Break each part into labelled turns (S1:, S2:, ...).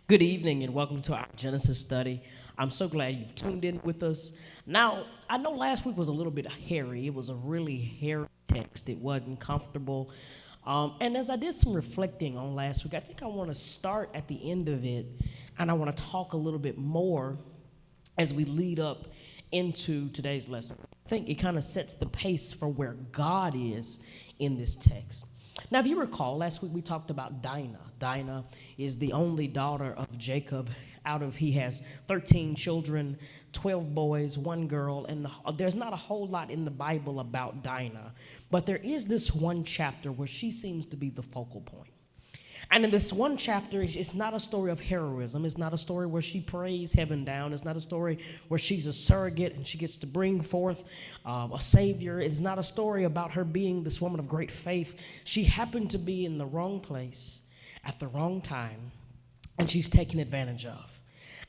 S1: Good evening and welcome to our Genesis study. I'm so glad you've tuned in with us. Now, I know last week was a little bit hairy. It was a really hairy text. It wasn't comfortable. And as I did some reflecting on last week, I think I want to start at the end of it and I want to talk a little bit more as we lead up into today's lesson. I think it kind of sets the pace for where God is in this text. Now, if you recall, last week we talked about Dinah. Dinah is the only daughter of Jacob. He has 13 children, 12 boys, 1 girl, and there's not a whole lot in the Bible about Dinah, but there is this one chapter where she seems to be the focal point. And in this one chapter, it's not a story of heroism. It's not a story where she prays heaven down. It's not a story where she's a surrogate and she gets to bring forth a savior. It's not a story about her being this woman of great faith. She happened to be in the wrong place at the wrong time, and she's taken advantage of.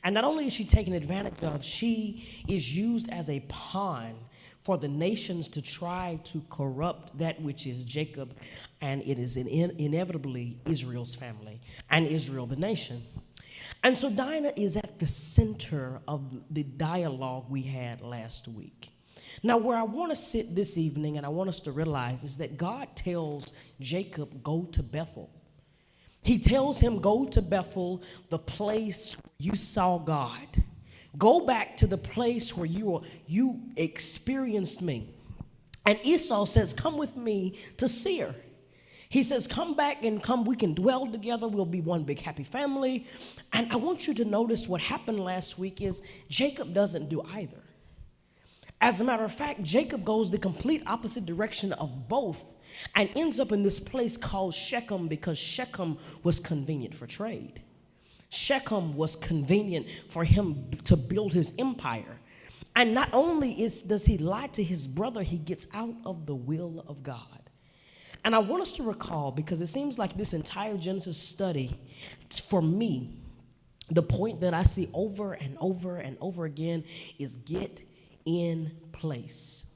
S1: And not only is she taken advantage of, she is used as a pawn for the nations to try to corrupt that which is Jacob, and it is inevitably Israel's family and Israel the nation. And so Dinah is at the center of the dialogue we had last week. Now, where I want to sit this evening and I want us to realize is that God tells Jacob, go to Bethel. He tells him, go to Bethel, the place you saw God. Go back to the place where you experienced me. And Esau says, come with me to Seir. He says, come back and we can dwell together. We'll be one big happy family. And I want you to notice what happened last week is Jacob doesn't do either. As a matter of fact, Jacob goes the complete opposite direction of both and ends up in this place called Shechem because Shechem was convenient for trade. Shechem was convenient for him to build his empire. And not only does he lie to his brother, he gets out of the will of God. And I want us to recall, because it seems like this entire Genesis study, for me, the point that I see over and over and over again is get in place.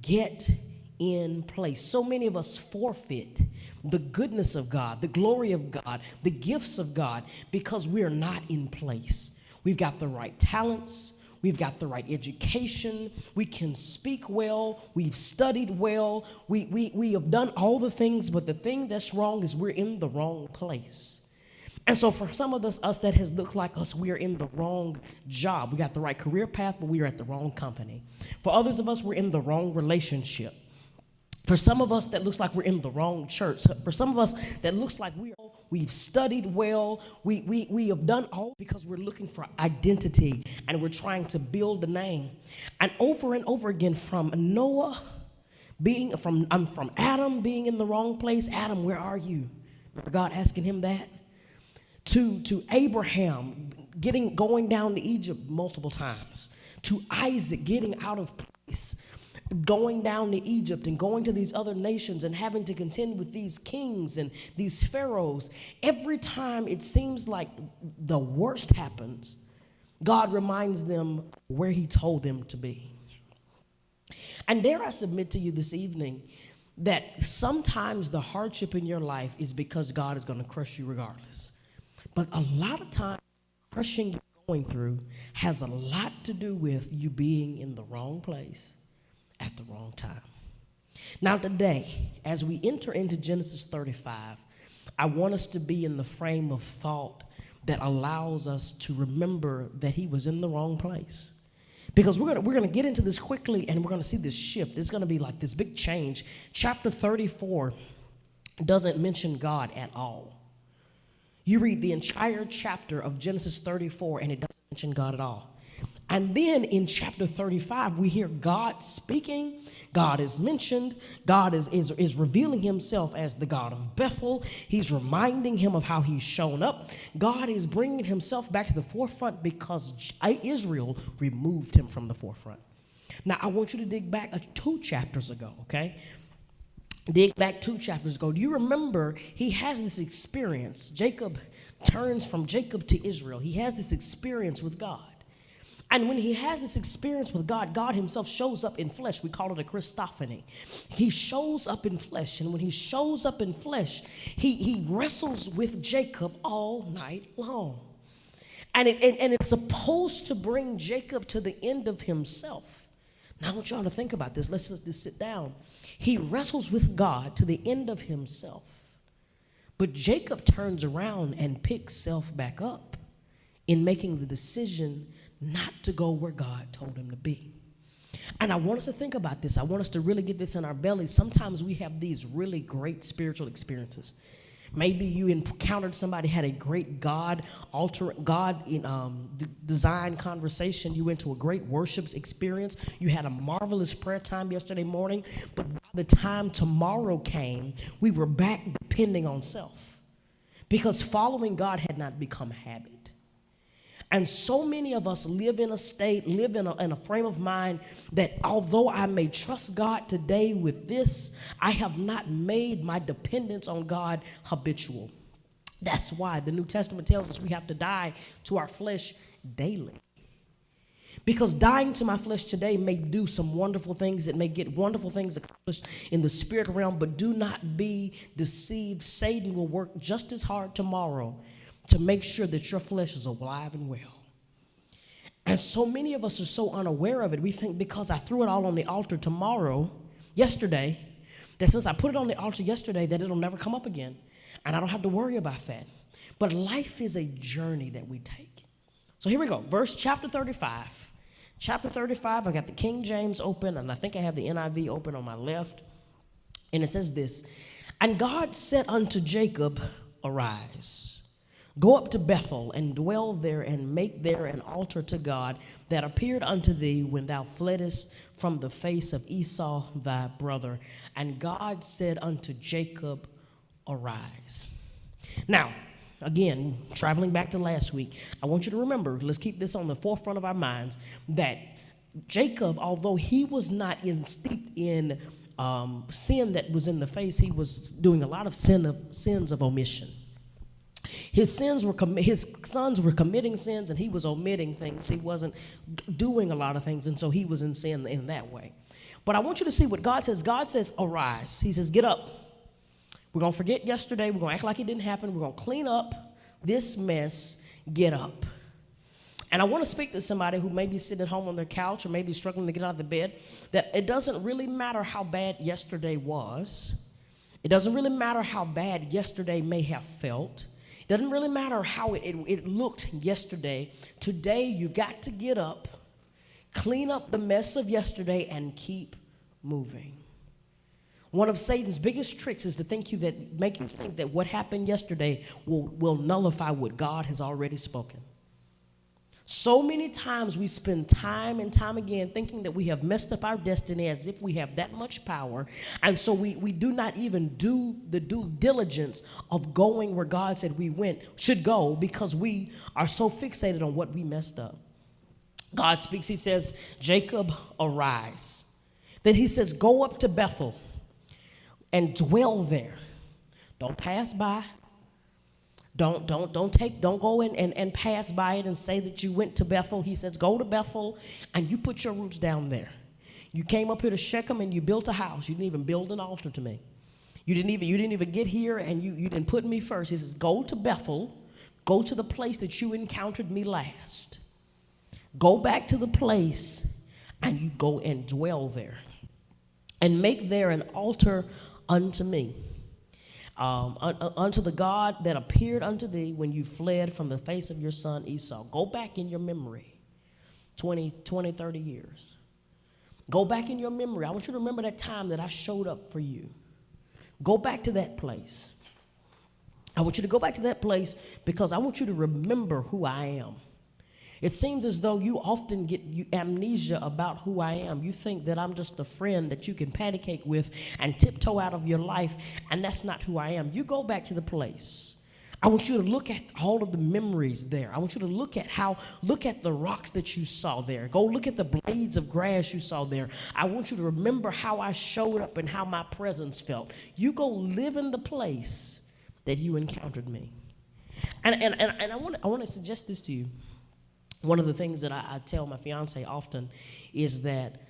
S1: Get in place. So many of us forfeit the goodness of God, the glory of God, the gifts of God, because we are not in place. We've got the right talents. We've got the right education. We can speak well. We've studied well. We have done all the things, but the thing that's wrong is we're in the wrong place. And so for some of us that has looked like us, we are in the wrong job. We got the right career path, but we are at the wrong company. For others of us, we're in the wrong relationship. For some of us, that looks like we're in the wrong church. For some of us, that looks like we've studied well. We have done all because we're looking for identity and we're trying to build a name. And over again, from Adam being in the wrong place. Adam, where are you? Remember God asking him that? To Abraham going down to Egypt multiple times. To Isaac getting out of place. Going down to Egypt and going to these other nations and having to contend with these kings and these pharaohs. Every time it seems like the worst happens, God reminds them where he told them to be. And dare I submit to you this evening that sometimes the hardship in your life is because God is going to crush you regardless. But a lot of times, crushing you're going through has a lot to do with you being in the wrong place at the wrong time. Now today, as we enter into Genesis 35, I want us to be in the frame of thought that allows us to remember that he was in the wrong place. Because we're gonna get into this quickly and we're gonna see this shift. It's gonna be like this big change. Chapter 34 doesn't mention God at all. You read the entire chapter of Genesis 34 and it doesn't mention God at all. And then in chapter 35, we hear God speaking. God is mentioned. God is revealing himself as the God of Bethel. He's reminding him of how he's shown up. God is bringing himself back to the forefront because Israel removed him from the forefront. Now, I want you to dig back 2 chapters ago, okay? Dig back 2 chapters ago. Do you remember he has this experience? Jacob turns from Jacob to Israel. He has this experience with God. And when he has this experience with God, God himself shows up in flesh. We call it a Christophany. He shows up in flesh. And when he shows up in flesh, he wrestles with Jacob all night long. And it's supposed to bring Jacob to the end of himself. Now I want y'all to think about this. Let's just sit down. He wrestles with God to the end of himself. But Jacob turns around and picks self back up in making the decision not to go where God told him to be. And I want us to think about this. I want us to really get this in our bellies. Sometimes we have these really great spiritual experiences. Maybe you encountered somebody, had a great design conversation. You went to a great worship experience. You had a marvelous prayer time yesterday morning. But by the time tomorrow came, we were back depending on self, because following God had not become habit. And so many of us live in a frame of mind that although I may trust God today with this, I have not made my dependence on God habitual. That's why the New Testament tells us we have to die to our flesh daily. Because dying to my flesh today may do some wonderful things. It may get wonderful things accomplished in the spirit realm, but do not be deceived. Satan will work just as hard tomorrow to make sure that your flesh is alive and well. And so many of us are so unaware of it. We think because I threw it all on the altar yesterday, that since I put it on the altar yesterday, that it'll never come up again. And I don't have to worry about that. But life is a journey that we take. So here we go. Chapter 35. Chapter 35, I got the King James open, and I think I have the NIV open on my left. And it says this: "And God said unto Jacob, Arise, go up to Bethel, and dwell there, and make there an altar to God that appeared unto thee when thou fleddest from the face of Esau thy brother. And God said unto Jacob, Arise." Now, again, traveling back to last week, I want you to remember, let's keep this on the forefront of our minds, that Jacob, although he was not steeped in sin that was in the face, he was doing a lot of sins of omission. His sons were committing sins, and he was omitting things. He wasn't doing a lot of things, and so he was in sin in that way. But I want you to see what God says. God says, arise. He says, get up. We're going to forget yesterday. We're going to act like it didn't happen. We're going to clean up this mess. Get up. And I want to speak to somebody who may be sitting at home on their couch or maybe struggling to get out of the bed, that it doesn't really matter how bad yesterday was. It doesn't really matter how bad yesterday may have felt. It doesn't really matter how it looked yesterday. Today, you've got to get up, clean up the mess of yesterday, and keep moving. One of Satan's biggest tricks is to make you think that what happened yesterday will nullify what God has already spoken. So many times we spend time and time again thinking that we have messed up our destiny as if we have that much power. And so we do not even do the due diligence of going where God said we should go, because we are so fixated on what we messed up. God speaks, he says, Jacob, arise. Then he says, go up to Bethel and dwell there. Don't pass by. Don't go in and pass by it and say that you went to Bethel. He says, go to Bethel and you put your roots down there. You came up here to Shechem and you built a house. You didn't even build an altar to me. You didn't even get here, and you didn't put me first. He says, go to Bethel. Go to the place that you encountered me last. Go back to the place and you go and dwell there and make there an altar unto me. Unto the God that appeared unto thee when you fled from the face of your son Esau. Go back in your memory 20, 30 years. Go back in your memory. I want you to remember that time that I showed up for you. Go back to that place. I want you to go back to that place because I want you to remember who I am. It seems as though you often get amnesia about who I am. You think that I'm just a friend that you can patty cake with and tiptoe out of your life, and that's not who I am. You go back to the place. I want you to look at all of the memories there. I want you to look at the rocks that you saw there. Go look at the blades of grass you saw there. I want you to remember how I showed up and how my presence felt. You go live in the place that you encountered me. And I want to suggest this to you. One of the things that I tell my fiance often is that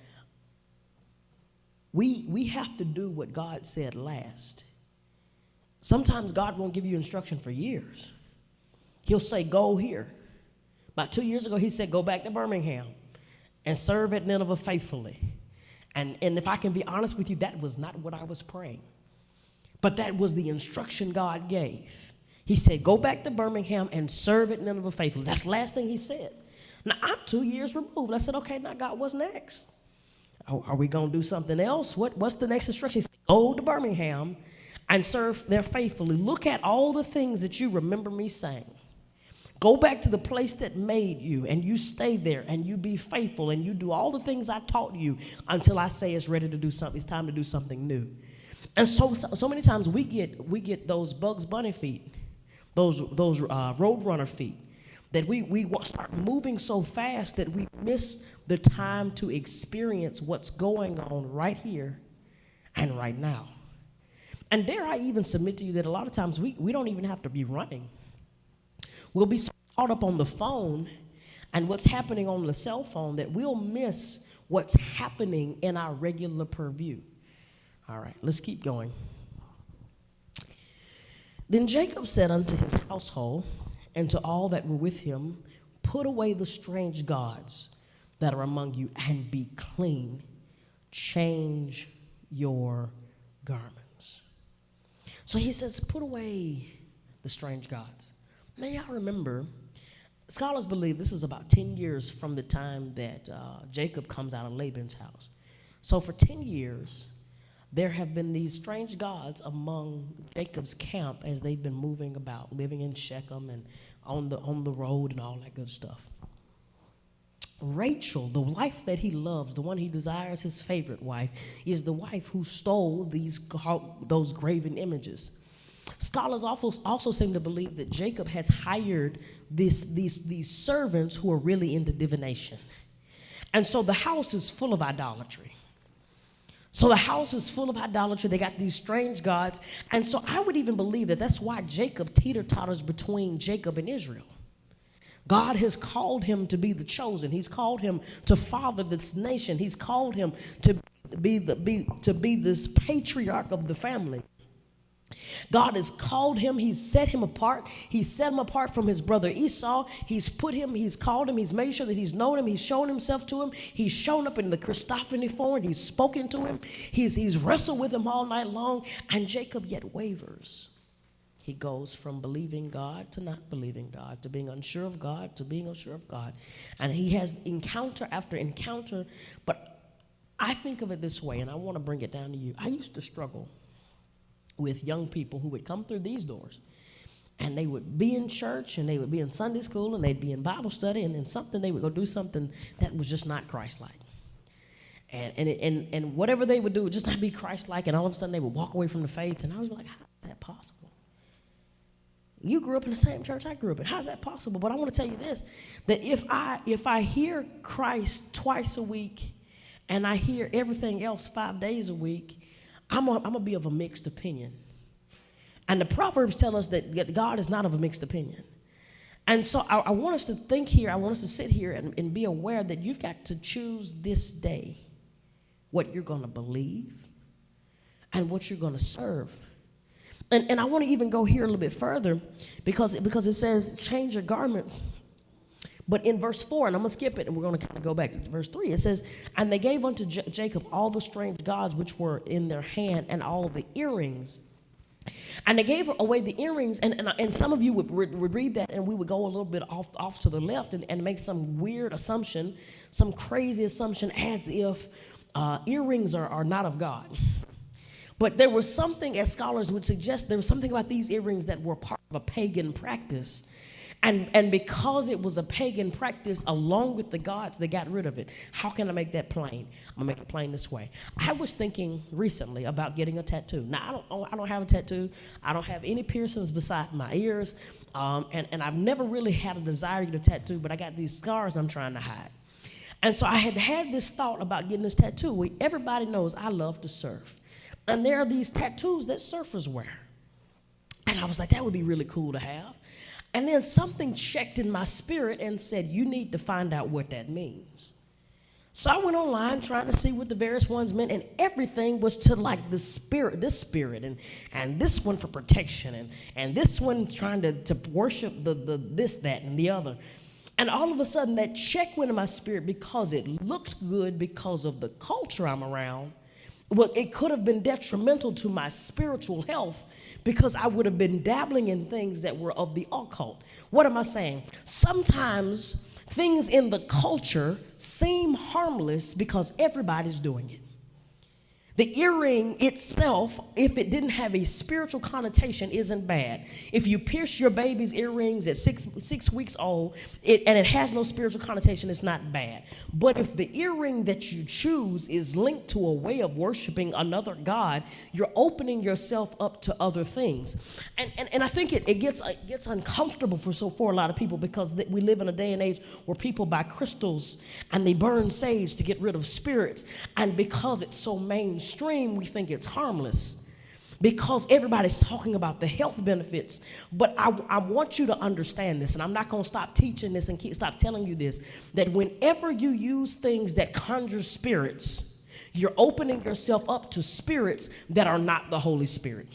S1: we have to do what God said last. Sometimes God won't give you instruction for years. He'll say, go here. About 2 years ago, he said, go back to Birmingham and serve at Nineveh faithfully. And if I can be honest with you, that was not what I was praying. But that was the instruction God gave. He said, go back to Birmingham and serve at Nineveh faithfully. That's the last thing he said. Now, I'm 2 years removed. I said, okay, now God, what's next? Are we going to do something else? What's the next instruction? He said, go to Birmingham and serve there faithfully. Look at all the things that you remember me saying. Go back to the place that made you, and you stay there, and you be faithful, and you do all the things I taught you until I say it's ready to do something. It's time to do something new. And so many times we get those Bugs Bunny feet, those Roadrunner feet, that we start moving so fast that we miss the time to experience what's going on right here and right now. And dare I even submit to you that a lot of times we don't even have to be running. We'll be so caught up on the phone and what's happening on the cell phone that we'll miss what's happening in our regular purview. All right, let's keep going. Then Jacob said unto his household and to all that were with him, put away the strange gods that are among you and be clean. Change your garments. So he says, put away the strange gods. Now, y'all remember, scholars believe this is about 10 years from the time that Jacob comes out of Laban's house. So for 10 years, there have been these strange gods among Jacob's camp as they've been moving about, living in Shechem and on the road and all that good stuff. Rachel, the wife that he loves, the one he desires, his favorite wife, is the wife who stole those graven images. Scholars also seem to believe that Jacob has hired these servants who are really into divination. And so the house is full of idolatry. So the house is full of idolatry. They got these strange gods. And so I would even believe that that's why Jacob teeter-totters between Jacob and Israel. God has called him to be the chosen. He's called him to father this nation. He's called him to be this patriarch of the family. God has called him. He's set him apart. He's set him apart from his brother Esau. He's called him. He's made sure that he's known him. He's shown himself to him. He's shown up in the Christophany form. He's spoken to him. He's wrestled with him all night long. And Jacob yet wavers. He goes from believing God to not believing God, to being unsure of God to being unsure of God. And he has encounter after encounter. But I think of it this way, and I want to bring it down to you. I used to struggle with young people who would come through these doors, and they would be in church, and they would be in Sunday school, and they'd be in Bible study, and then they would go do something that was just not Christ-like. And whatever they would do would just not be Christ-like, and all of a sudden they would walk away from the faith, and I was like, how is that possible? You grew up in the same church I grew up in. How's that possible? But I want to tell you this, that if I hear Christ twice a week, and I hear everything else 5 days a week, I'm gonna be of a mixed opinion. And the Proverbs tell us that God is not of a mixed opinion. And so I want us to think here, I want us to sit here and be aware that you've got to choose this day what you're gonna believe and what you're gonna serve. And I want to even go here a little bit further because it says change your garments. But in verse 4, and I'm going to skip it, and we're going to kind of go back to verse 3. It says, and they gave unto Jacob all the strange gods which were in their hand and all the earrings. And they gave away the earrings, and some of you would read that, and we would go a little bit off to the left and make some weird assumption, some crazy assumption as if earrings are not of God. But there was something, as scholars would suggest, there was something about these earrings that were part of a pagan practice. And because it was a pagan practice, along with the gods, they got rid of it. How can I make that plain? I'm going to make it plain this way. I was thinking recently about getting a tattoo. Now, I don't have a tattoo. I don't have any piercings beside my ears. And I've never really had a desire to get a tattoo, but I got these scars I'm trying to hide. And so I had this thought about getting this tattoo. Everybody knows I love to surf. And there are these tattoos that surfers wear. And I was like, that would be really cool to have. And then something checked in my spirit and said, you need to find out what that means. So I went online trying to see what the various ones meant, and everything was to like this spirit, and this one for protection, and this one trying to worship the this, that, and the other. And all of a sudden that check went in my spirit because it looked good because of the culture I'm around. Well, it could have been detrimental to my spiritual health because I would have been dabbling in things that were of the occult. What am I saying? Sometimes things in the culture seem harmless because everybody's doing it. The earring itself, if it didn't have a spiritual connotation, isn't bad. If you pierce your baby's earrings at six weeks old, and it has no spiritual connotation, it's not bad. But if the earring that you choose is linked to a way of worshiping another God, you're opening yourself up to other things. And I think it gets uncomfortable for a lot of people because we live in a day and age where people buy crystals and they burn sage to get rid of spirits. And because it's so mainstream, we think it's harmless because everybody's talking about the health benefits. But I want you to understand this, and I'm not going to stop teaching this and stop telling you this, that whenever you use things that conjure spirits, you're opening yourself up to spirits that are not the Holy Spirit.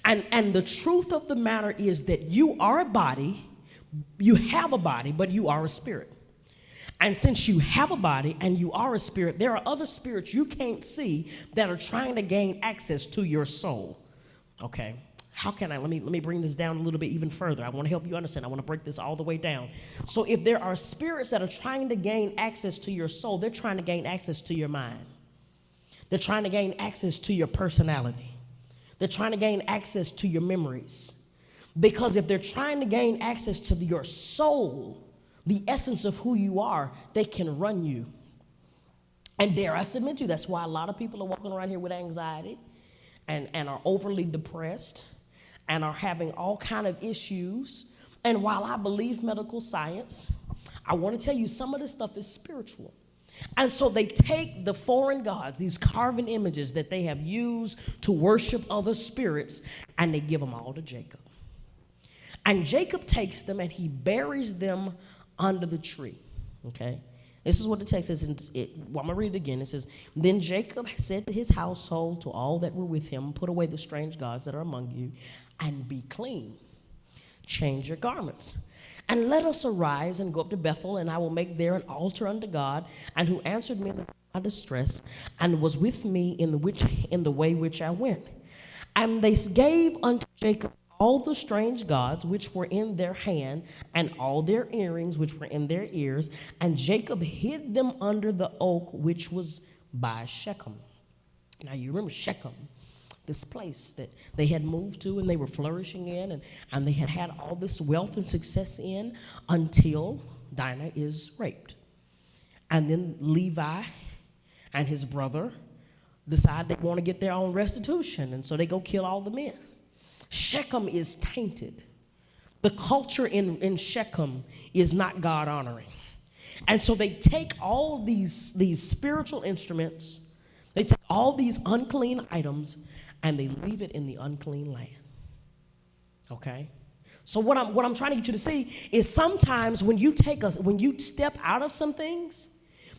S1: And the truth of the matter is that you are a body, you have a body, but you are a spirit. And since you have a body and you are a spirit, there are other spirits you can't see that are trying to gain access to your soul. Okay, how can I, let me bring this down a little bit even further. I want to help you understand. I want to break this all the way down. So if there are spirits that are trying to gain access to your soul, they're trying to gain access to your mind. They're trying to gain access to your personality. They're trying to gain access to your memories. Because if they're trying to gain access to your soul, the essence of who you are, they can run you. And dare I submit to you, that's why a lot of people are walking around here with anxiety and are overly depressed and are having all kind of issues. And while I believe medical science, I want to tell you some of this stuff is spiritual. And so they take the foreign gods, these carven images that they have used to worship other spirits, and they give them all to Jacob. And Jacob takes them and he buries them under the tree. Okay, this is what the text says. I'm going to read it again. It says, then Jacob said to his household, to all that were with him, put away the strange gods that are among you and be clean. Change your garments. And let us arise and go up to Bethel, and I will make there an altar unto God, and who answered me in my distress, and was with me in the way which I went. And they gave unto Jacob all the strange gods which were in their hand, and all their earrings which were in their ears, and Jacob hid them under the oak which was by Shechem. Now you remember Shechem, this place that they had moved to and they were flourishing in, and they had all this wealth and success in until Dinah is raped. And then Levi and his brother decide they want to get their own restitution, and so they go kill all the men. Shechem is tainted. The culture in Shechem is not God honoring. And so they take all these spiritual instruments, they take all these unclean items, and they leave it in the unclean land. Okay? So what I'm trying to get you to see is sometimes when you step out of some things,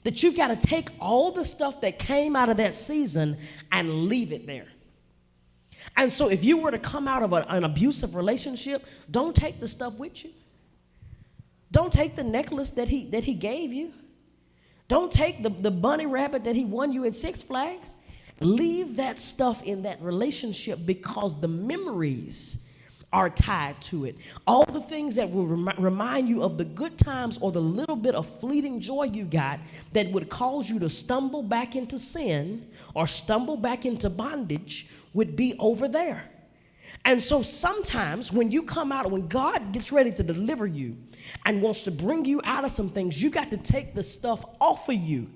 S1: that you've got to take all the stuff that came out of that season and leave it there. And so if you were to come out of an abusive relationship, don't take the stuff with you. Don't take the necklace that he gave you. Don't take the bunny rabbit that he won you at Six Flags. Leave that stuff in that relationship because the memories are tied to it. All the things that will remind you of the good times or the little bit of fleeting joy you got that would cause you to stumble back into sin or stumble back into bondage would be over there. And so sometimes when you come out, when God gets ready to deliver you and wants to bring you out of some things, you got to take the stuff off of you.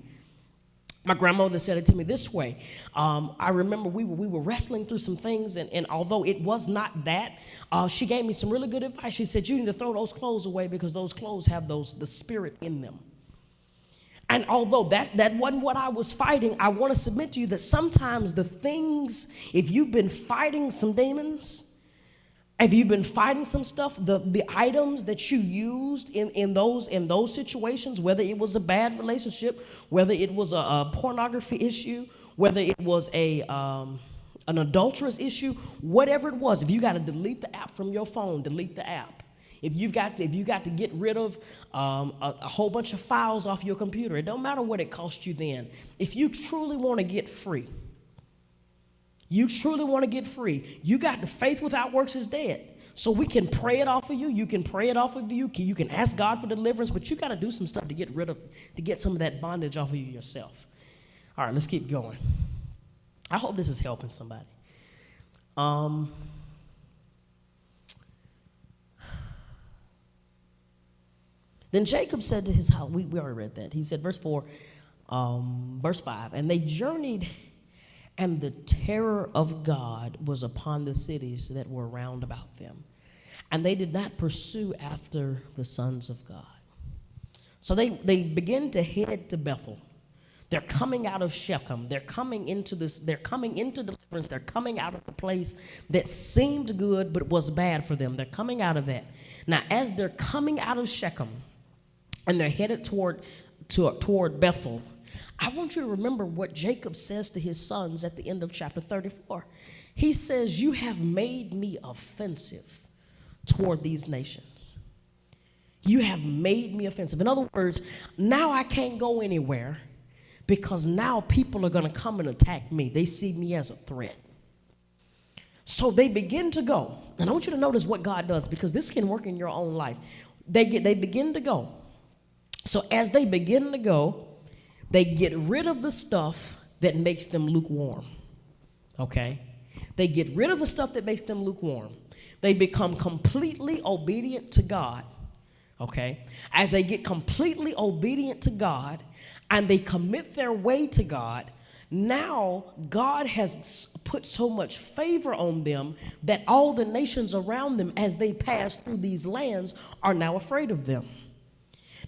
S1: My grandmother said it to me this way. I remember we were wrestling through some things, and although it was not that, she gave me some really good advice. She said, you need to throw those clothes away because those clothes have the spirit in them. And although that wasn't what I was fighting, I want to submit to you that sometimes the things, if you've been fighting some demons, Have you been fighting some stuff? The items that you used in those situations, whether it was a bad relationship, whether it was a pornography issue, whether it was an adulterous issue, whatever it was, if you got to delete the app from your phone, delete the app. If you got to get rid of a whole bunch of files off your computer, it don't matter what it cost you then. If you truly want to get free, you got the faith without works is dead. So we can pray it off of you. You can pray it off of you. You can ask God for deliverance, but you got to do some stuff to get some of that bondage off of you yourself. All right, let's keep going. I hope this is helping somebody. Then Jacob said to his house, we already read that. He said, verse 5, and they journeyed, and the terror of God was upon the cities that were round about them. And they did not pursue after the sons of God. So they begin to head to Bethel. They're coming out of Shechem. They're coming into deliverance. They're coming out of a place that seemed good but was bad for them. They're coming out of that. Now, as they're coming out of Shechem and they're headed toward Bethel, I want you to remember what Jacob says to his sons at the end of chapter 34. He says, you have made me offensive toward these nations. You have made me offensive. In other words, now I can't go anywhere because now people are going to come and attack me. They see me as a threat. So they begin to go. And I want you to notice what God does, because this can work in your own life. They begin to go. So as they begin to go, they get rid of the stuff that makes them lukewarm, okay? They get rid of the stuff that makes them lukewarm. They become completely obedient to God, okay? As they get completely obedient to God and they commit their way to God, now God has put so much favor on them that all the nations around them, as they pass through these lands, are now afraid of them.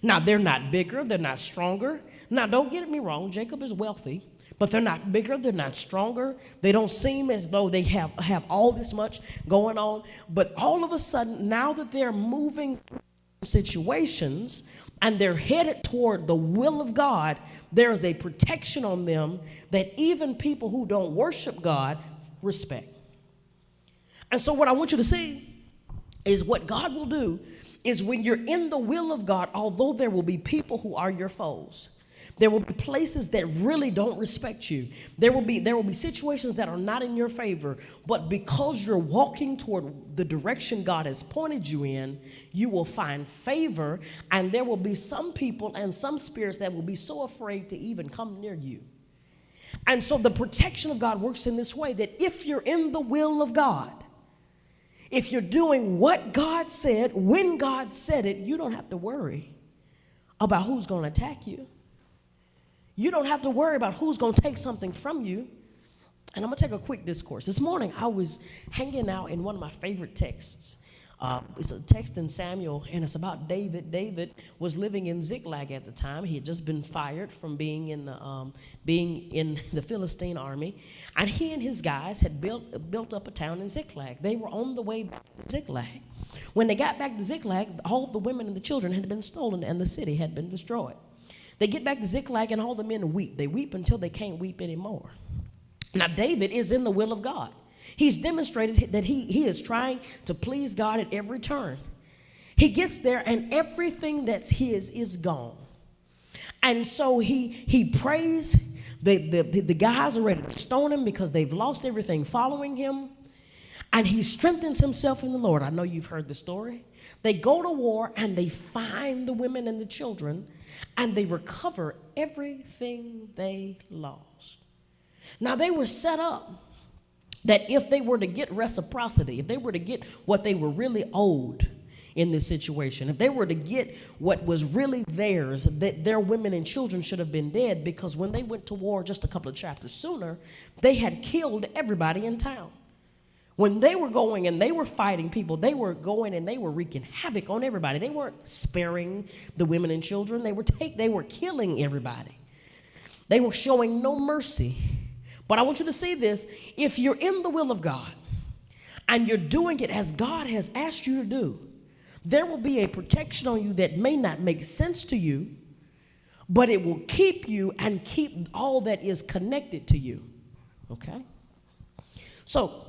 S1: Now, they're not bigger, they're not stronger. Now, don't get me wrong, Jacob is wealthy, but they're not bigger, they're not stronger. They don't seem as though they have all this much going on. But all of a sudden, now that they're moving situations and they're headed toward the will of God, there is a protection on them that even people who don't worship God respect. And so what I want you to see is what God will do is when you're in the will of God, although there will be people who are your foes, there will be places that really don't respect you. There will be situations that are not in your favor, but because you're walking toward the direction God has pointed you in, you will find favor, and there will be some people and some spirits that will be so afraid to even come near you. And so the protection of God works in this way, that if you're in the will of God, if you're doing what God said, when God said it, you don't have to worry about who's going to attack you. You don't have to worry about who's going to take something from you. And I'm going to take a quick discourse. This morning, I was hanging out in one of my favorite texts. It's a text in Samuel, and it's about David. David was living in Ziklag at the time. He had just been fired from being in the Philistine army, and he and his guys had built up a town in Ziklag. They were on the way back to Ziklag. When they got back to Ziklag, all of the women and the children had been stolen, and the city had been destroyed. They get back to Ziklag, and all the men weep. They weep until they can't weep anymore. Now, David is in the will of God. He's demonstrated that he is trying to please God at every turn. He gets there, and everything that's his is gone. And so he prays. The guys are ready to stone him because they've lost everything following him. And he strengthens himself in the Lord. I know you've heard the story. They go to war, and they find the women and the children, and they recover everything they lost. Now, they were set up that if they were to get reciprocity, if they were to get what they were really owed in this situation, if they were to get what was really theirs, that their women and children should have been dead, because when they went to war just a couple of chapters sooner, they had killed everybody in town. When they were going and they were fighting people, they were going and they were wreaking havoc on everybody. They weren't sparing the women and children. They were killing everybody. They were showing no mercy. But I want you to see this. If you're in the will of God and you're doing it as God has asked you to do, there will be a protection on you that may not make sense to you, but it will keep you and keep all that is connected to you. Okay? So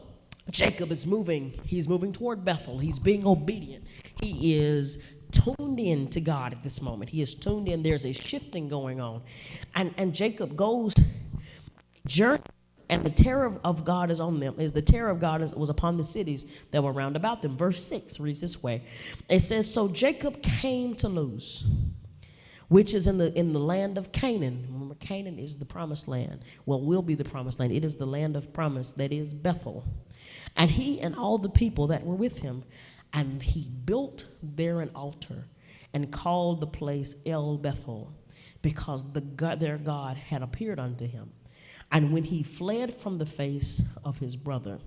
S1: Jacob is moving. He's moving toward Bethel. He's being obedient. He is tuned in to God at this moment. He is tuned in. There's a shifting going on. And Jacob goes journey, and the terror of God is on them. The terror of God was upon the cities that were round about them. Verse 6 reads this way. It says, so Jacob came to Luz, which is in the land of Canaan. Remember, Canaan is the promised land. Well, will be the promised land. It is the land of promise, that is Bethel. And he and all the people that were with him, and he built there an altar and called the place El Bethel, because their God had appeared unto him. And when he fled from the face of his brother.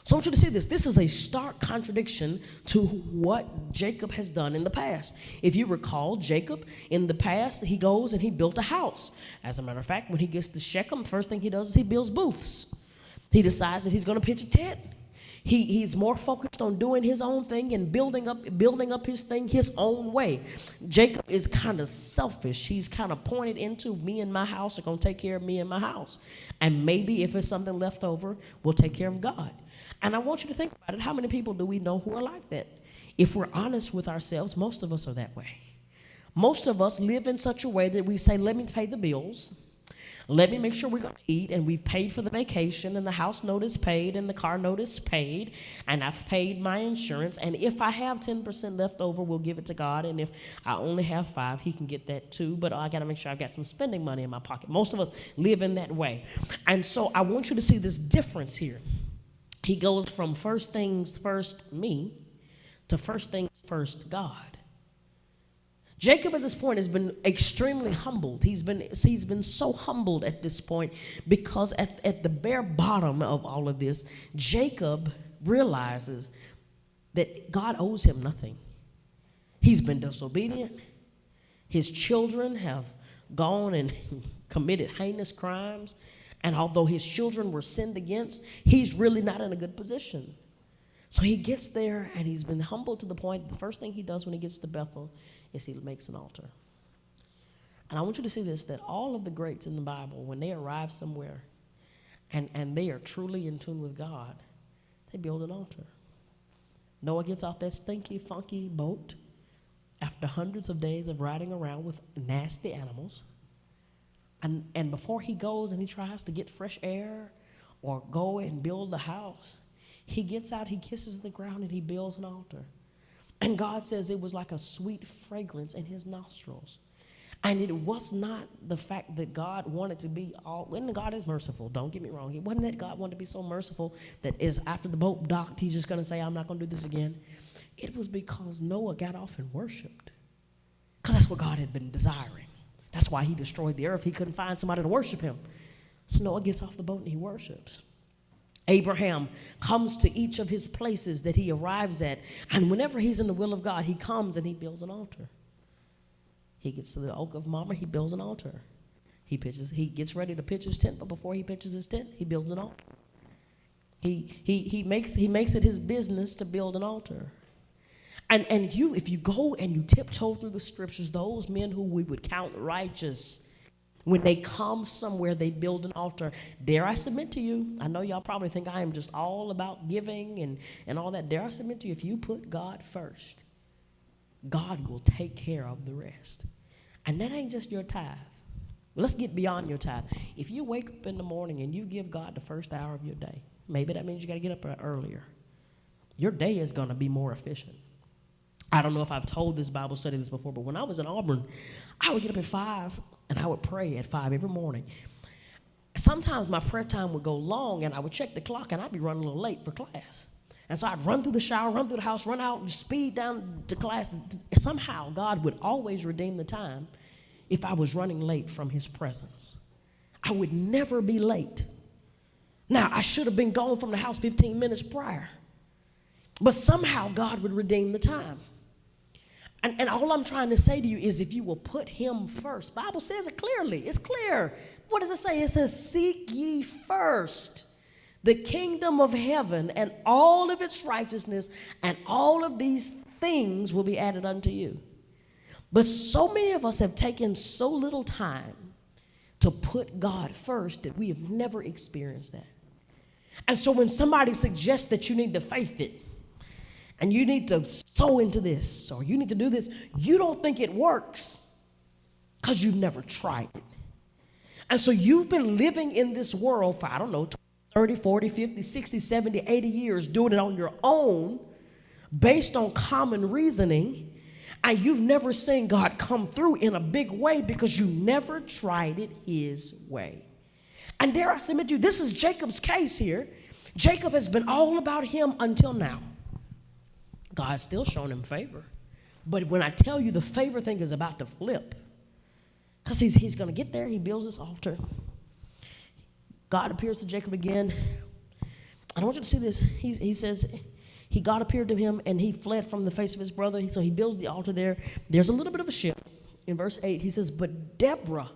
S1: So I want you to see this. This is a stark contradiction to what Jacob has done in the past. If you recall, Jacob, in the past, he goes and he built a house. As a matter of fact, when he gets to Shechem, first thing he does is he builds booths. He decides that he's going to pitch a tent. He's more focused on doing his own thing and building up his thing his own way. Jacob is kind of selfish. He's kind of pointed into, me and my house are going to take care of me and my house. And maybe if there's something left over, we'll take care of God. And I want you to think about it. How many people do we know who are like that? If we're honest with ourselves, most of us are that way. Most of us live in such a way that we say, let me pay the bills. Let me make sure we're going to eat, and we've paid for the vacation, and the house note is paid, and the car note is paid, and I've paid my insurance, and if I have 10% left over, we'll give it to God, and if I only have 5, he can get that too, but I got to make sure I've got some spending money in my pocket. Most of us live in that way. And so I want you to see this difference here. He goes from first things first me to first things first God. Jacob at this point has been extremely humbled. He's been so humbled at this point because at the bare bottom of all of this, Jacob realizes that God owes him nothing. He's been disobedient. His children have gone and committed heinous crimes. And although his children were sinned against, he's really not in a good position. So he gets there, and he's been humbled to the point, the first thing he does when he gets to Bethel is he makes an altar. And I want you to see this, that all of the greats in the Bible, when they arrive somewhere and they are truly in tune with God, they build an altar. Noah gets off that stinky, funky boat after hundreds of days of riding around with nasty animals. And before he goes and he tries to get fresh air or go and build a house, he gets out, he kisses the ground, and he builds an altar. And God says it was like a sweet fragrance in his nostrils. And it was not the fact that God wanted to be all, and God is merciful, don't get me wrong. It wasn't that God wanted to be so merciful that is after the boat docked, he's just going to say, I'm not going to do this again. It was because Noah got off and worshiped. Because that's what God had been desiring. That's why he destroyed the earth. He couldn't find somebody to worship him. So Noah gets off the boat and he worships. Abraham comes to each of his places that he arrives at, and whenever he's in the will of God, he comes and he builds an altar. He gets to the oak of Mamre, he builds an altar. He gets ready to pitch his tent, but before he pitches his tent, he builds an altar. He makes it his business to build an altar. And if you go and you tiptoe through the scriptures, those men who we would count righteous, when they come somewhere, they build an altar. Dare I submit to you, I know y'all probably think I am just all about giving and all that. Dare I submit to you, if you put God first, God will take care of the rest. And that ain't just your tithe. Let's get beyond your tithe. If you wake up in the morning and you give God the first hour of your day, maybe that means you got to get up earlier. Your day is going to be more efficient. I don't know if I've told this Bible study this before, but when I was in Auburn, I would get up at 5 and I would pray at 5 every morning. Sometimes my prayer time would go long and I would check the clock and I'd be running a little late for class. And so I'd run through the shower, run through the house, run out, and speed down to class. Somehow God would always redeem the time if I was running late from his presence. I would never be late. Now, I should have been gone from the house 15 minutes prior. But somehow God would redeem the time. And all I'm trying to say to you is if you will put him first. The Bible says it clearly. It's clear. What does it say? It says, seek ye first The kingdom of heaven and all of its righteousness and all of these things will be added unto you. But so many of us have taken so little time to put God first that we have never experienced that. And so when somebody suggests that you need to faith it, and you need to sow into this, or you need to do this, you don't think it works because you've never tried it. And so you've been living in this world for, 30, 40, 50, 60, 70, 80 years, doing it on your own based on common reasoning, and you've never seen God come through in a big way because you never tried it his way. And dare I submit to you, this is Jacob's case here. Jacob has been all about him until now. God's still showing him favor. But when I tell you the favor thing is about to flip, because he's going to get there, he builds this altar. God appears to Jacob again. I want you to see this. He says, God appeared to him and he fled from the face of his brother. So he builds the altar there. There's a little bit of a shift. In verse 8, he says, but Deborah,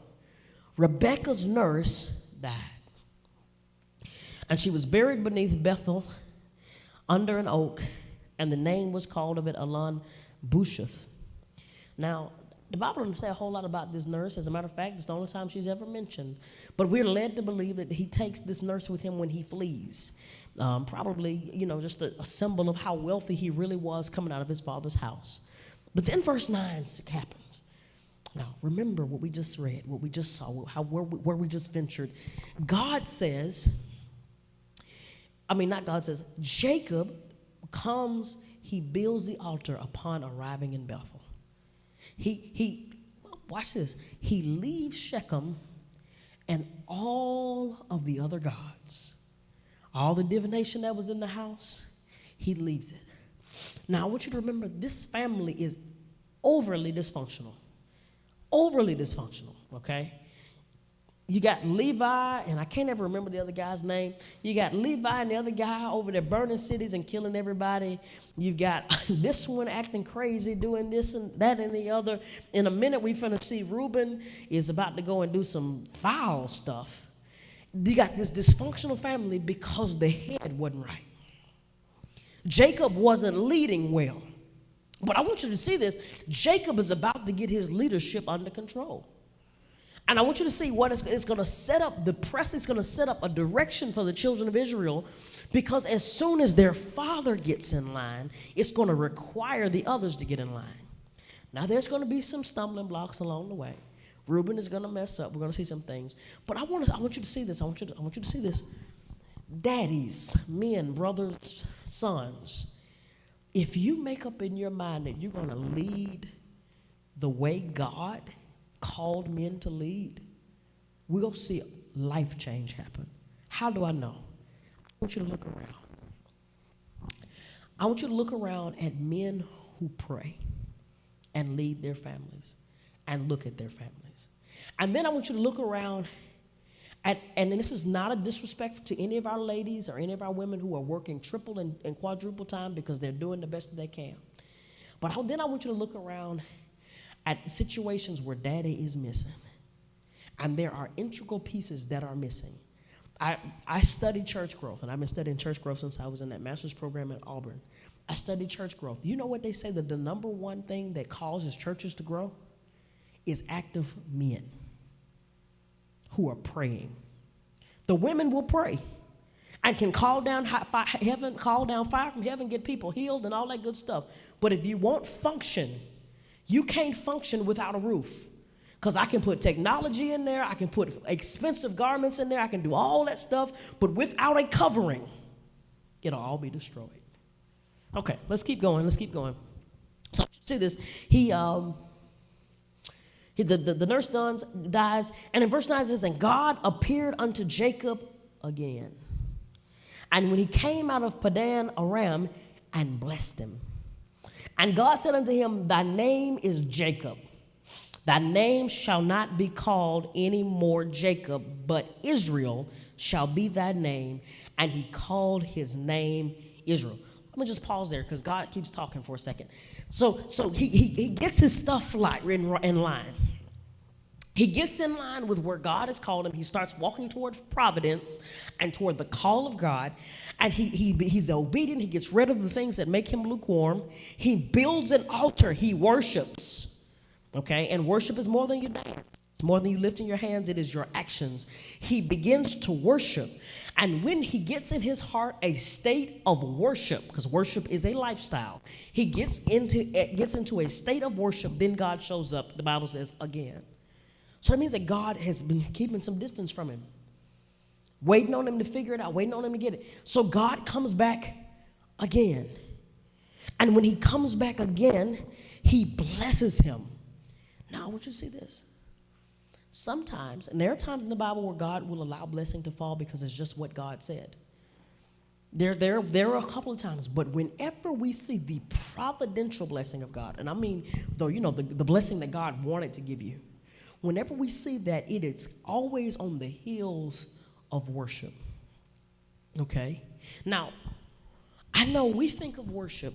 S1: Rebekah's nurse, died. And she was buried beneath Bethel under an oak, and the name was called of it Elon Bushuth. Now, the Bible doesn't say a whole lot about this nurse. As a matter of fact, it's the only time she's ever mentioned. But we're led to believe that he takes this nurse with him when he flees. Probably, just a symbol of how wealthy he really was coming out of his father's house. But then verse 9 happens. Now, remember what we just read, what we just saw, where we just ventured. Jacob comes, he builds the altar upon arriving in Bethel. Watch this. He leaves Shechem and all of the other gods, all the divination that was in the house, he leaves it. Now, I want you to remember this family is overly dysfunctional, okay? You got Levi, and I can't ever remember the other guy's name. You got Levi and the other guy over there burning cities and killing everybody. You got this one acting crazy, doing this and that and the other. In a minute, we're finna see Reuben is about to go and do some foul stuff. You got this dysfunctional family because the head wasn't right. Jacob wasn't leading well. But I want you to see this. Jacob is about to get his leadership under control. And I want you to see what it's going to set up. The press is going to set up a direction for the children of Israel, because as soon as their father gets in line, it's going to require the others to get in line. Now, there's going to be some stumbling blocks along the way. Reuben is going to mess up. We're going to see some things. But I want you to see this. I want you to see this. Daddies, men, brothers, sons, if you make up in your mind that you're going to lead the way God called men to lead, we'll see life change happen. How do I know? I want you to look around. I want you to look around at men who pray and lead their families and look at their families. And then I want you to look around at, and this is not a disrespect to any of our ladies or any of our women who are working triple and quadruple time because they're doing the best that they can. But then I want you to look around at situations where daddy is missing. And there are integral pieces that are missing. I study church growth, and I've been studying church growth since I was in that master's program at Auburn. I studied church growth. You know what they say that the number one thing that causes churches to grow is active men who are praying. The women will pray and can call down fire from heaven, get people healed and all that good stuff. But if you won't function, you can't function without a roof. Because I can put technology in there, I can put expensive garments in there, I can do all that stuff, but without a covering, it'll all be destroyed. Okay, let's keep going. So see this. The nurse dies, and in verse 9 it says, and God appeared unto Jacob again. And when he came out of Padan Aram and blessed him. And God said unto him, thy name is Jacob. Thy name shall not be called any more Jacob, but Israel shall be thy name. And he called his name Israel. Let me just pause there because God keeps talking for a second. So he gets his stuff in line. He gets in line with where God has called him. He starts walking toward providence and toward the call of God. And he's obedient. He gets rid of the things that make him lukewarm. He builds an altar. He worships. Okay? And worship is more than you dance. It's more than you lifting your hands. It is your actions. He begins to worship. And when he gets in his heart a state of worship, because worship is a lifestyle, he gets into a state of worship, then God shows up, the Bible says, again. So that means that God has been keeping some distance from him, waiting on him to figure it out, waiting on him to get it. So God comes back again. And when he comes back again, he blesses him. Now, I want you to see this. Sometimes, and there are times in the Bible where God will allow blessing to fall because it's just what God said. There are a couple of times, but whenever we see the providential blessing of God, and I mean, though, the blessing that God wanted to give you, whenever we see that, it is always on the heels of worship. Okay? Now, I know we think of worship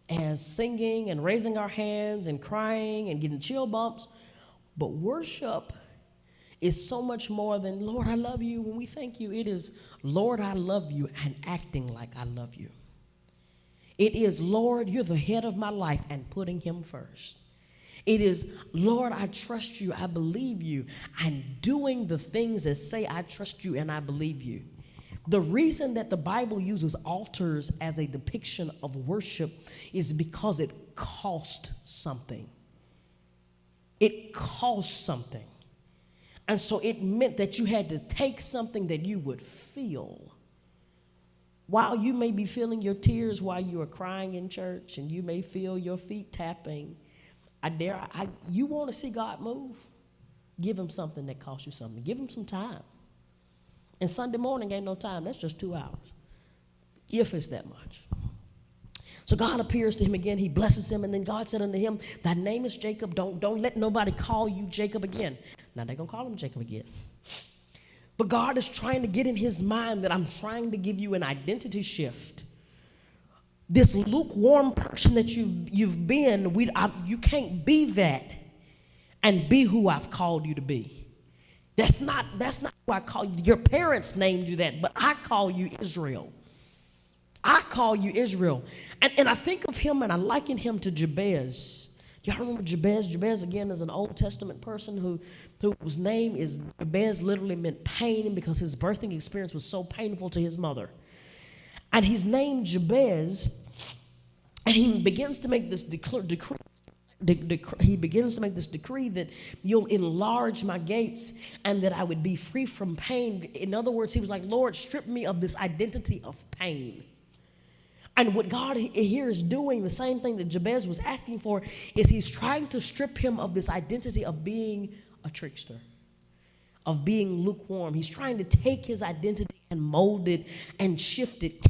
S1: as singing and raising our hands and crying and getting chill bumps, but worship is so much more than, Lord, I love you. When we thank you, it is, Lord, I love you, and acting like I love you. It is, Lord, you're the head of my life, and putting him first. It is, Lord, I trust you, I believe you, and doing the things that say I trust you and I believe you. The reason that the Bible uses altars as a depiction of worship is because it cost something. It cost something. And so it meant that you had to take something that you would feel. While you may be feeling your tears while you are crying in church, and you may feel your feet tapping, you want to see God move? Give him something that costs you something. Give him some time. And Sunday morning ain't no time. That's just 2 hours, if it's that much. So God appears to him again. He blesses him. And then God said unto him, thy name is Jacob. Don't let nobody call you Jacob again. Now they're going to call him Jacob again. But God is trying to get in his mind that I'm trying to give you an identity shift. This lukewarm person that you've been, you can't be that and be who I've called you to be. That's not who I call you. Your parents named you that, but I call you Israel. I call you Israel. And I think of him and I liken him to Jabez. Y'all remember Jabez? Jabez, again, is an Old Testament person whose name is Jabez, literally meant pain, because his birthing experience was so painful to his mother. And he's named Jabez, and he begins to make this decree. He begins to make this decree that you'll enlarge my gates and that I would be free from pain. In other words, he was like, Lord, strip me of this identity of pain. And what God here is doing, the same thing that Jabez was asking for, is he's trying to strip him of this identity of being a trickster, of being lukewarm. He's trying to take his identity and mold it and shift it.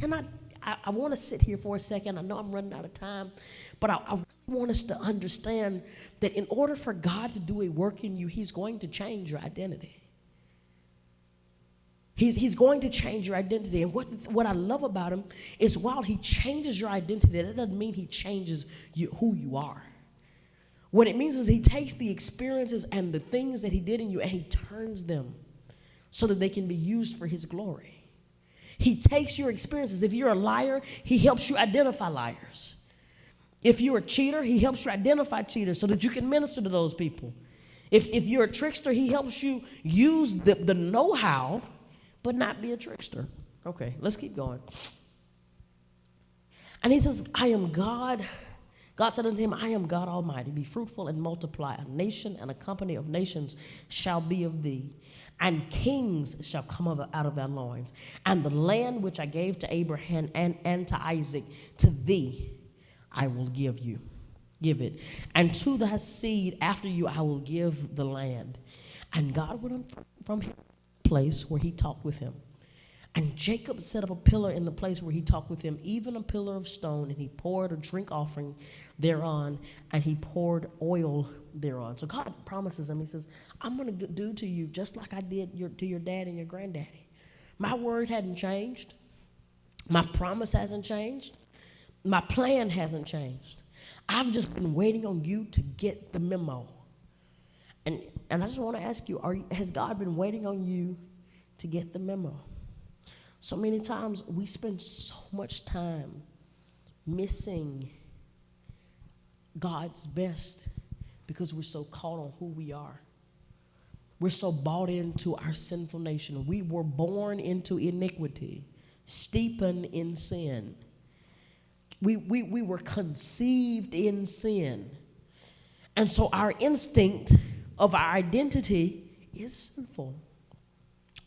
S1: I want to sit here for a second. I know I'm running out of time, but I really want us to understand that in order for God to do a work in you, he's going to change your identity. He's going to change your identity. And what I love about him is while he changes your identity, that doesn't mean he changes who you are. What it means is he takes the experiences and the things that he did in you and he turns them so that they can be used for his glory. He takes your experiences. If you're a liar, he helps you identify liars. If you're a cheater, he helps you identify cheaters so that you can minister to those people. If you're a trickster, he helps you use the know-how but not be a trickster. Okay, let's keep going. And he says, I am God. God said unto him, I am God Almighty. Be fruitful and multiply. A nation and a company of nations shall be of thee, and kings shall come out of thy loins. And the land which I gave to Abraham and to Isaac, to thee I will give it. And to thy seed after you I will give the land. And God went from him place where he talked with him. And Jacob set up a pillar in the place where he talked with him, even a pillar of stone, and he poured a drink offering thereon, and he poured oil thereon. So God promises him, he says, I'm going to do to you just like I did to your dad and your granddaddy. My word hadn't changed. My promise hasn't changed. My plan hasn't changed. I've just been waiting on you to get the memo. And, and I just want to ask you, has God been waiting on you to get the memo? So many times we spend so much time missing God's best because we're so caught on who we are. We're so bought into our sinful nation. We were born into iniquity, steepened in sin. We were conceived in sin. And so our instinct of our identity is sinful.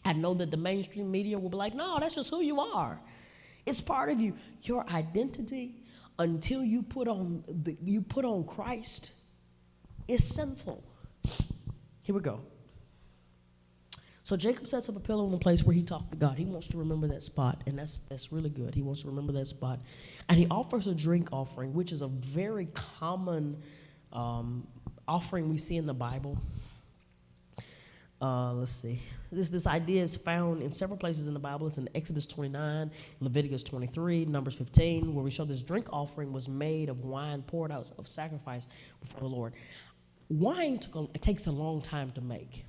S1: I know that the mainstream media will be like, no, that's just who you are. It's part of you. Your identity, until you put on Christ, is sinful. Here we go. So Jacob sets up a pillar in the place where he talked to God. He wants to remember that spot, and that's really good. He wants to remember that spot. And he offers a drink offering, which is a very common offering we see in the Bible. Let's see. This idea is found in several places in the Bible. It's in Exodus 29, Leviticus 23, Numbers 15, where we show this drink offering was made of wine poured out of sacrifice before the Lord. Wine takes a long time to make.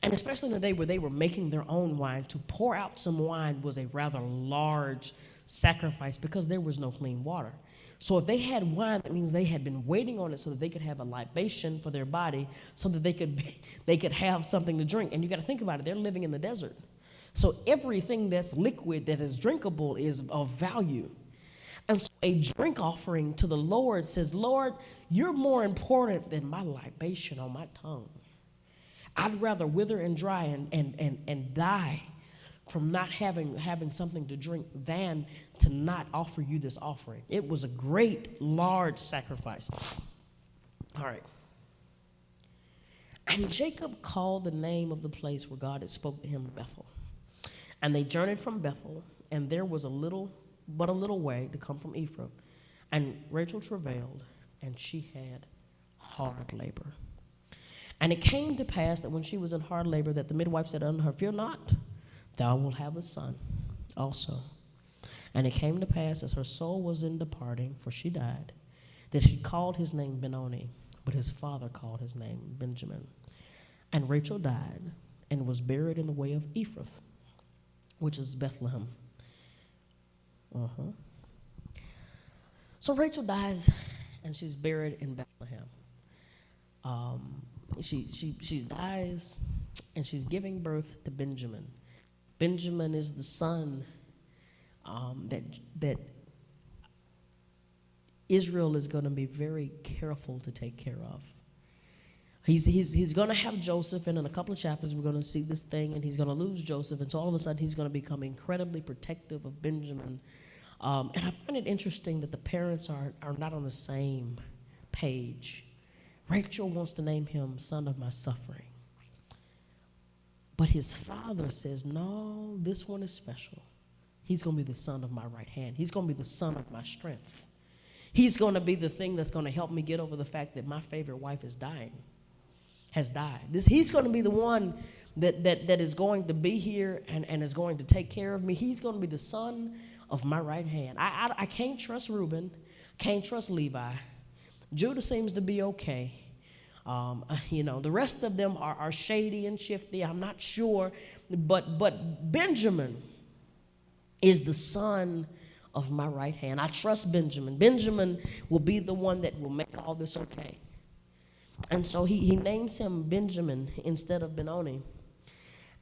S1: And especially in the day where they were making their own wine, to pour out some wine was a rather large sacrifice because there was no clean water. So if they had wine, that means they had been waiting on it so that they could have a libation for their body, so that they could have something to drink. And you got to think about it. They're living in the desert. So everything that's liquid, that is drinkable, is of value. And so a drink offering to the Lord says, Lord, you're more important than my libation on my tongue. I'd rather wither and dry and die from not having something to drink than to not offer you this offering. It was a great, large sacrifice. All right. And Jacob called the name of the place where God had spoken to him, Bethel. And they journeyed from Bethel, and there was a little way to come from Ephraim. And Rachel travailed, and she had hard labor. And it came to pass that when she was in hard labor, that the midwife said unto her, Fear not, thou wilt have a son also. And it came to pass, as her soul was in departing, for she died, that she called his name Benoni, but his father called his name Benjamin. And Rachel died and was buried in the way of Ephrath, which is Bethlehem. So Rachel dies, and she's buried in Bethlehem. She dies, and she's giving birth to Benjamin. Benjamin is the son that Israel is going to be very careful to take care of. He's going to have Joseph, and in a couple of chapters we're going to see this thing, and he's going to lose Joseph, and so all of a sudden he's going to become incredibly protective of Benjamin. And I find it interesting that the parents are not on the same page. Rachel wants to name him son of my suffering. But his father says, no, this one is special. He's going to be the son of my right hand. He's going to be the son of my strength. He's going to be the thing that's going to help me get over the fact that my favorite wife has died. He's going to be the one that is going to be here and is going to take care of me. He's going to be the son of my right hand. I can't trust Reuben, can't trust Levi. Judah seems to be okay. The rest of them are shady and shifty. I'm not sure. But Benjamin is the son of my right hand. I trust Benjamin. Benjamin will be the one that will make all this okay. And so he names him Benjamin instead of Benoni.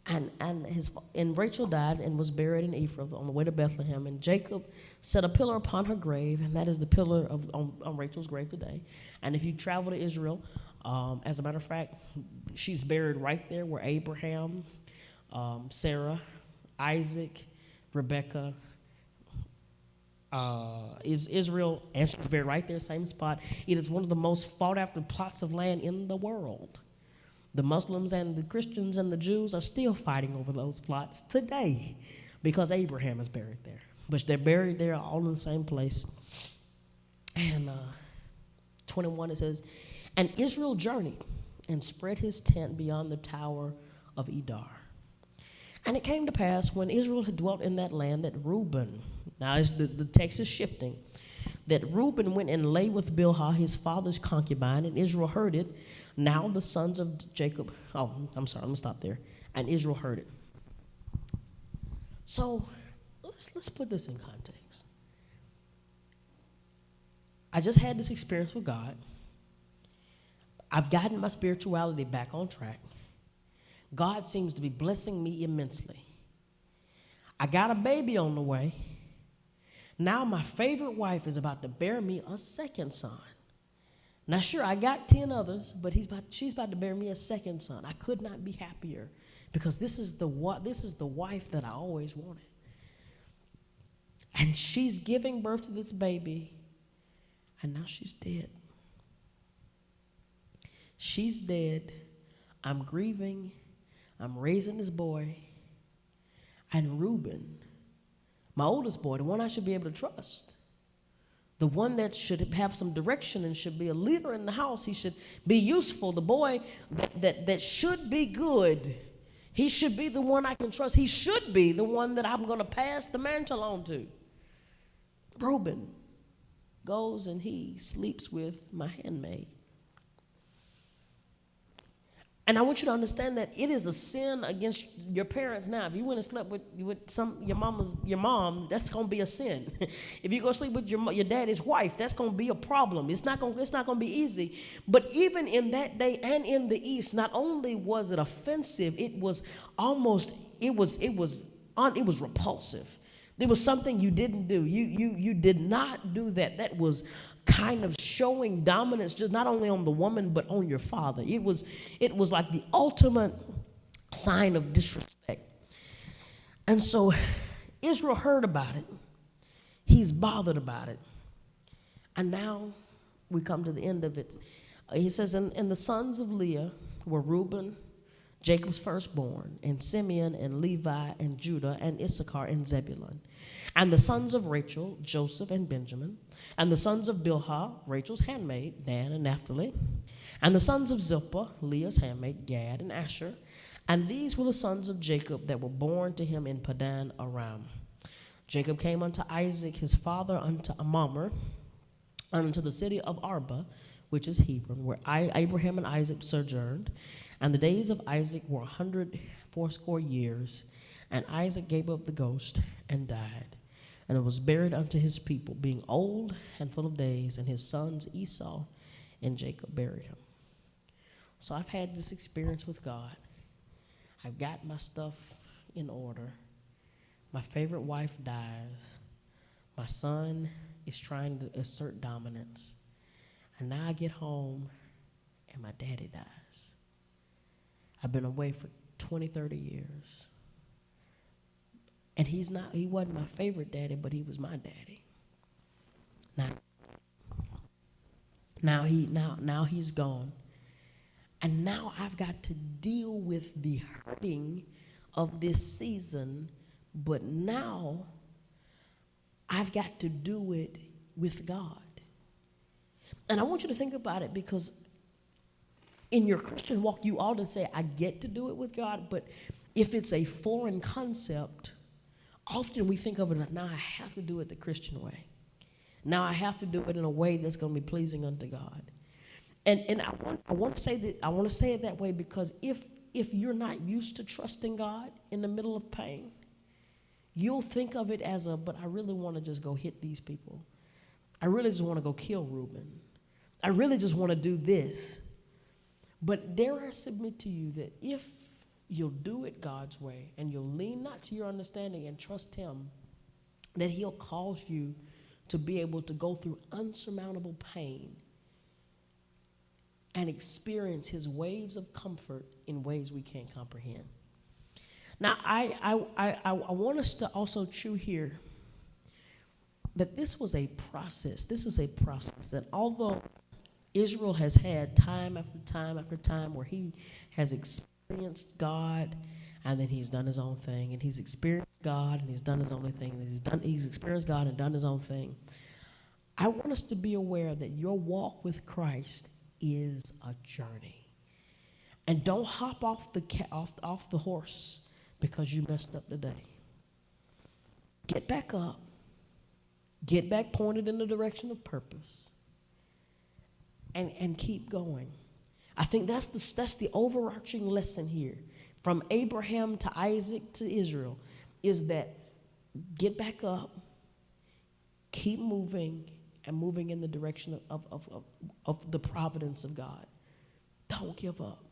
S1: And Rachel died and was buried in Ephraim on the way to Bethlehem. And Jacob set a pillar upon her grave, and that is the pillar on Rachel's grave today. And if you travel to Israel, as a matter of fact, she's buried right there where Abraham, Sarah, Isaac, Rebecca, is Israel, and she's buried right there, same spot. It is one of the most fought after plots of land in the world. The Muslims and the Christians and the Jews are still fighting over those plots today because Abraham is buried there. But they're buried there all in the same place. And 21, it says, And Israel journeyed and spread his tent beyond the tower of Edar. And it came to pass when Israel had dwelt in that land that Reuben, now the text is shifting, that Reuben went and lay with Bilhah, his father's concubine, and Israel heard it. Now the sons of Jacob, oh, I'm sorry, I'm going to stop there. And Israel heard it. So let's put this in context. I just had this experience with God. I've gotten my spirituality back on track. God seems to be blessing me immensely. I got a baby on the way. Now my favorite wife is about to bear me a second son. Now, sure, I got 10 others, but she's about to bear me a second son. I could not be happier because this is the wife that I always wanted. And she's giving birth to this baby, and now she's dead. She's dead. I'm grieving. I'm raising this boy. And Reuben, my oldest boy, the one I should be able to trust, the one that should have some direction and should be a leader in the house, he should be useful, the boy that should be good, he should be the one I can trust. He should be the one that I'm going to pass the mantle on to. Reuben goes and he sleeps with my handmaid. And I want you to understand that it is a sin against your parents now. If you went and slept with your mom, that's going to be a sin. If you go sleep with your daddy's wife, that's going to be a problem. It's not going to be easy. But even in that day and in the East, not only was it offensive, it was repulsive. There was something you didn't do. You did not do that. That was kind of showing dominance just not only on the woman but on your father. It was like the ultimate sign of disrespect. And so Israel heard about it. He's bothered about it. And now we come to the end of it. He says, and the sons of Leah were Reuben, Jacob's firstborn, and Simeon and Levi and Judah and Issachar and Zebulun. And the sons of Rachel, Joseph and Benjamin. And the sons of Bilhah, Rachel's handmaid, Dan and Naphtali. And the sons of Zilpah, Leah's handmaid, Gad and Asher. And these were the sons of Jacob that were born to him in Padan Aram. Jacob came unto Isaac his father unto Mamre, unto the city of Arba, which is Hebron, where Abraham and Isaac sojourned. And the days of Isaac were 180 years. And Isaac gave up the ghost and died. And it was buried unto his people, being old and full of days, and his sons Esau and Jacob buried him. So I've had this experience with God. I've got my stuff in order. My favorite wife dies. My son is trying to assert dominance. And now I get home, and my daddy dies. I've been away for 20, 30 years. And he wasn't my favorite daddy, but he was my daddy. Now he's gone. And now I've got to deal with the hurting of this season, but now I've got to do it with God. And I want you to think about it, because in your Christian walk, you ought to say, I get to do it with God, but if it's a foreign concept, often we think of it as, now I have to do it the Christian way. Now I have to do it in a way that's going to be pleasing unto God. And I want to say it that way, because if you're not used to trusting God in the middle of pain, you'll think of it as but I really want to just go hit these people. I really just want to go kill Reuben. I really just want to do this. But dare I submit to you that if you'll do it God's way, and you'll lean not to your understanding and trust him, that he'll cause you to be able to go through unsurmountable pain and experience his waves of comfort in ways we can't comprehend. Now, I want us to also chew here that this was a process. This is a process that although Israel has had time after time after time where he has experienced God, and then he's done his own thing, and he's experienced God, and he's done his own thing, and he's experienced God and done his own thing. I want us to be aware that your walk with Christ is a journey. And don't hop off the horse because you messed up today. Get back up. Get back pointed in the direction of purpose. And keep going. I think that's the overarching lesson here. From Abraham to Isaac to Israel is that get back up, keep moving, and moving in the direction of the providence of God. Don't give up.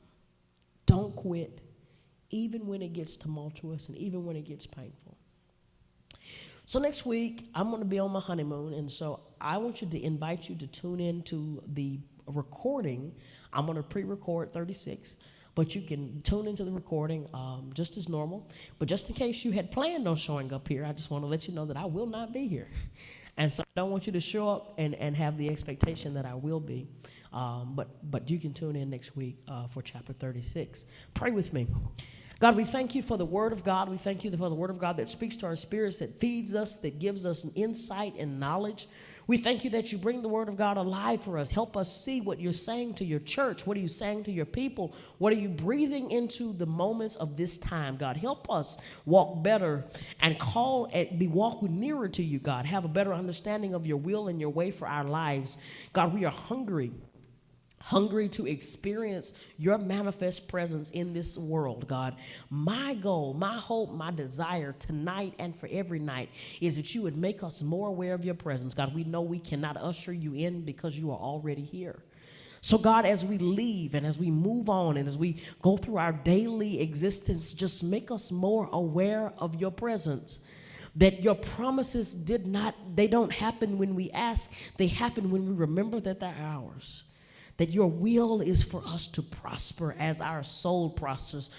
S1: Don't quit, even when it gets tumultuous and even when it gets painful. So next week, I'm going to be on my honeymoon, and so I want to invite you to tune in to the recording. I'm going to pre-record 36, but you can tune into the recording just as normal. But just in case you had planned on showing up here, I just want to let you know that I will not be here. And so I don't want you to show up and have the expectation that I will be. But you can tune in next week for chapter 36. Pray with me. God, we thank you for the word of God. We thank you for the word of God that speaks to our spirits, that feeds us, that gives us insight and knowledge. We thank you that you bring the word of God alive for us. Help us see what you're saying to your church. What are you saying to your people? What are you breathing into the moments of this time, God? Help us walk better and walk nearer to you, God. Have a better understanding of your will and your way for our lives. God, we are hungry to experience your manifest presence in this world, God. My goal, my hope, my desire tonight and for every night is that you would make us more aware of your presence. God, we know we cannot usher you in because you are already here. So God, as we leave and as we move on and as we go through our daily existence, just make us more aware of your presence. That your promises they don't happen when we ask, they happen when we remember that they're ours. That your will is for us to prosper as our soul prospers.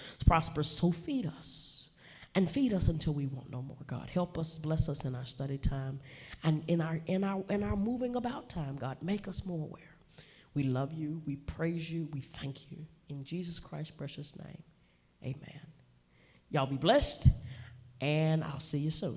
S1: So feed us and feed us until we want no more, God. Help us, bless us in our study time and in our moving about time, God. Make us more aware. We love you, we praise you, we thank you. In Jesus Christ's precious name, amen. Y'all be blessed, and I'll see you soon.